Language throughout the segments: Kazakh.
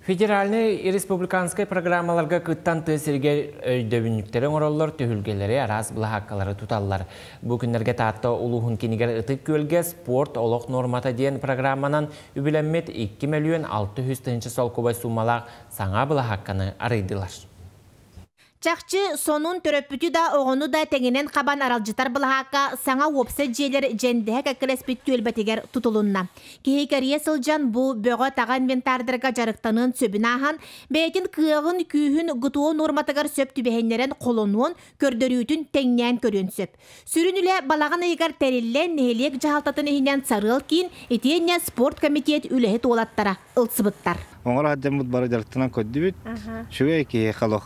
Федеральный и республиканская программаларга кыттан тысыргер өйдөбүнүктері ороллор төхүлгелери арас бұлахаққалары туталлар. Бу күннерге таатта улуғын кенігер ытык көлге спорт олық нормата дейін программанан үбіленмет 2 миллион 600 тынчы сол кубай сумалақ саңа бұлахаққаны арыйдылар. Чакчы сонун төрөпүтү да оғону да теңенен қабан аралжытар бұлахаққа саңа опсы жейлер жендеге кәкілеспет төлбәтегер тұтылынна. Кейкерие сылжан бұ бөға таған инвентардырға жарықтанын сөбін ахан, бәйтін күйіғын күйін ғытуы норматығар сөп түбәхенлерін қолонуын көрдөрүйтін теңнен көрін сөп. Сүрін үлі балаған айғар тәреллен нәйлек жағалтатын ехінен сарыл кейін етенне спорт комитет үліхі туалаттара ылсыбыттар. Оңыр адден бұд бары жарықтынан көдді бүт, шүгей кей қалық.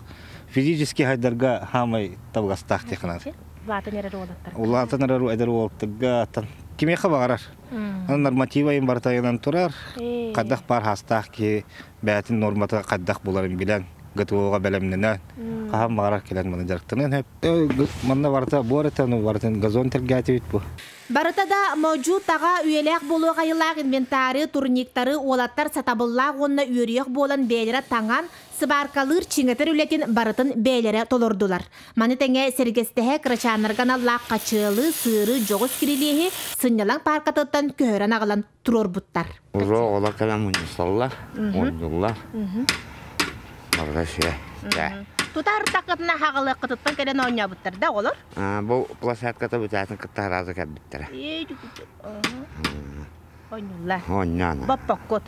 Физически хайдарға хамай табғастақ текінады. Латын әрі олаттар. Латын әрі әдір олаттыға кемеқі бағарар. Нормативайын бартайынан тұрар. Қаддақ бар хастақ ке бәтін норматыға қаддақ боларын білен. Гытуға бәлемненен. Қағам бағарар келен мұны жарықтынан. Мұнда барта борытын, бартын газон тәргәті өт бұл. Барытада моджу таға үйелек болу ғайылақ инвентары, турниктары, олаттар сатабыллақ онына үйерек болан бәйлері таңан, сыбаркалыр чиңетер үлетін барытын бәйлері толордулар. Маны тәңе сәргестіғе крачанырған аллақ қачылы, сыры, жоғыз кирилейі сынялан паркатыттан көхерен ағылан тұрор бұттар. Узо ола кәлем ұнысалар, ойдулар. Марғашы. Тутар тақытына хағылы қытыттан кәден ойня бұттар да олар? Бұл площадката бүтәтін қытта разы кәбіттірі. Ойнула. Ойнаны. Баппаққот.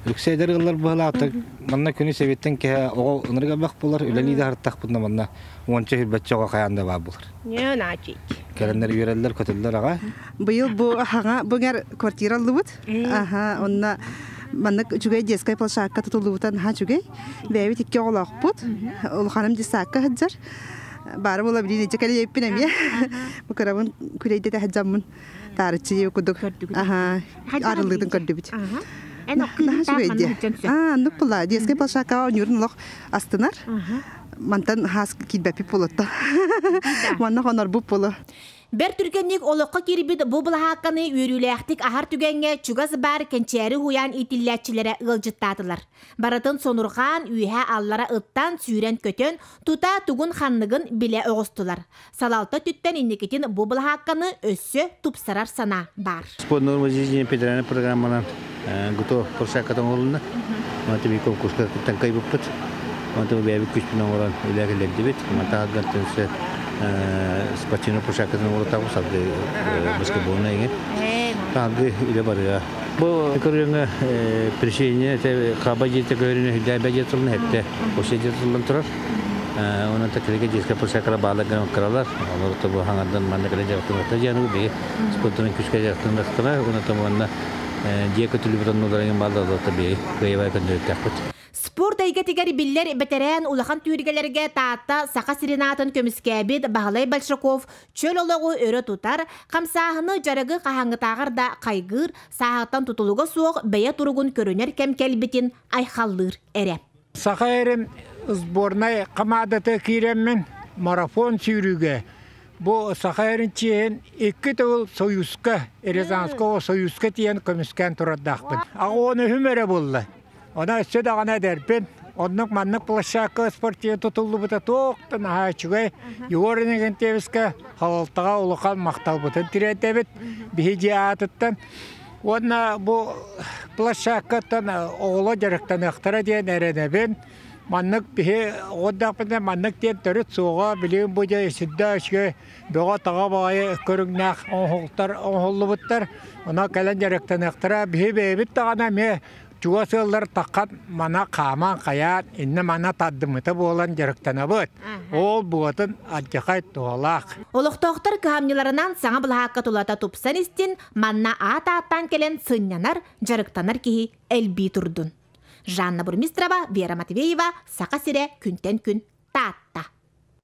Үксәдер ғылар бұғыла аттық. Манна күні сәбеттен кәе оғыл ұнырға бақ болар, үләлейді harttақ бұдна манна 10 хүрбәтші оға қаянда ба болар. Не, начек. Кәріндер үйерелдер көтілдер аға? Бұйыл бұғар квартира алды бұд. Онна маннык жүгей детская площадка тұтылуытан ха жүгей. Бәйбі текке оғылақ бұд. Ол ханым десаққа хаджар. Бары бола білейді жекәлі еппін әме. Бұл қарабын күрейді де хаджамын. Тарычы өкудық. Арылығдың көрді бұд. Нук була детская площадка онюрн лох астынар. Мантан хас кидбәпи болотта. Манна хонор бу боло. Бер түргенник олыққа кербід бұбыл хаққаны өріләқтік ахар түгенге чугаз бар кенчәрі хуян итилләтчілері ғылжыттатылар. Баратын сонырған үйе аллара ыттан сүйрен көтен тута тугун ханнығын біле оғыстылар. Салалта түттен иннекетін бұбыл хаққаны өссі тупсарар сана бар. Спорт норма жизни федеральная программа готов площадкадан олына. Мата би конкурска кыттан кайбыппыт. Мата би бәбі күшпінен оран үләгілерді бет. Мата хаққантынсы спортивный площадкадан олы тағу сабды баскетболына еңе. Тағы үлі барыға. Бұл көріңі пришейіне қаба жеті көріне үлі бәжетілін әтті осы жетілін тұрар. Onun takdirde ciska poşaklara bağlı gramkaralar. Onlar tabi hangardan mandakale jaktığında janı bir sportun küçük jaktığında sonra onu tamamında diye kötülü bir anlarının bağlı da tabi kıyıva kandırdık. Sport eygetiger biller beterän ulahan tüyürgelerge taatta saqa sirenatın kömüskebid Bahalay Balshakov çöl ologu örö tutar, kamsahını jarıgı qahangı tağır da qaygır, sahatan tutuluga soğuk beya turugun körüner kemkelbitin ayxallır ere. Saqa erim sbornay qamadata kiremmin marafon sürüge. Bu saqa erin çiğen 2 tıl Soyuzka, Erezanskovo Soyuzka diyen kömüsken turaddaqbın. Ağı onu hümere buldu. Ona üstü dağına derpin. Onluk manlık plощадка спортия tutuldu buta toqtan haçıgay. Yuvarını genteviska halaltağa uluqal maqtal butan tiretebit. Bihiji atıttan. Ona bu plощадкадан oğula jarıqtan ıqtara diyen erenebin. Manlık bihi oddaqpında manlık diyen törüt soğa bileyim bu jay sidda aşgay. Doğa tağa bağayı körüngnak onhullu buttar. Ona kalen jarıqtan ıqtara bihi bebit tağına me. Çuğasılar takat mana kama kayat inne mana taddımıta boğulan jarıqtana bıt. Ol buğatın adjakay doğalaq. Oluqtoqtar kıhamnilarından sana bulhaqqa tulata tupsan istin manna ata-attan kelen sınyanar, jarıqtanar kihi elbi turdun. Жанна Бурмистрова, Вера Матвеева, Сақа Сире, күнтен күн, таатта.